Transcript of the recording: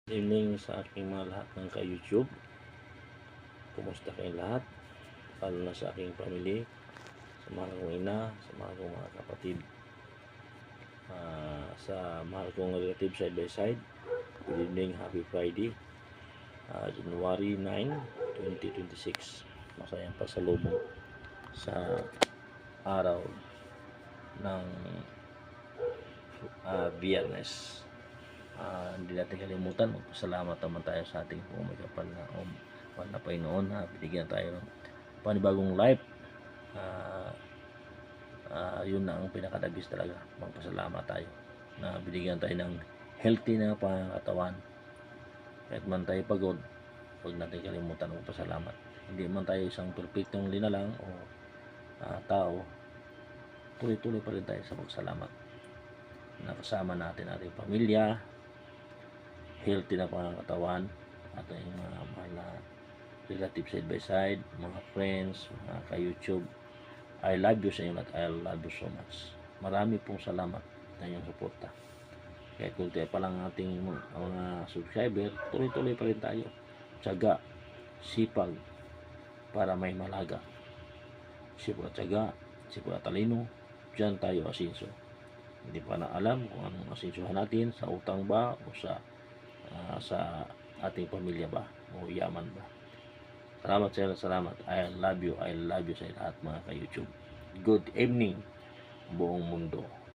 Good evening sa aking mga lahat ng ka-YouTube. Kumusta kayong lahat? Lalo na sa aking pamilya, sa mahal kong ina, sa mahal kong mga kapatid, sa mahal kong relative side by side. Good evening, happy Friday, January 9, 2026. Masayang pasalubong sa araw ng Biyernes. Hindi natin kalimutan, magpasalamat naman tayo sa ating may kapal na Panginoon na binigyan tayo ng panibagong life. Yun na ang pinakadagis talaga, magpasalamat tayo na binigyan tayo ng healthy na pangangatawan. Kahit man tayo pagod, huwag natin kalimutan magpasalamat. Hindi man tayo isang perfectong linalang o tao, tuloy-tuloy pa rin tayo sa pagsalamat. Nakasama natin ating pamilya, healthy na pangangatawan, at yung mga mahal na relative side by side, mga friends, mga ka-YouTube. I love you sa inyo at I love you so much. Marami pong salamat sa inyong suporta. Kaya kung tayo pa lang ating mga subscriber, tuloy-tuloy pa rin tayo. Tiyaga, sipag, para may malaga. Sipag at tiyaga, sipag at talino, dyan tayo asinso. Hindi pa na alam kung anong asinsuhan natin, sa utang ba o sa ating pamilya ba o yaman ba. Salamat sa inyo, salamat. I love you sa lahat mga ka-YouTube. Good evening buong mundo.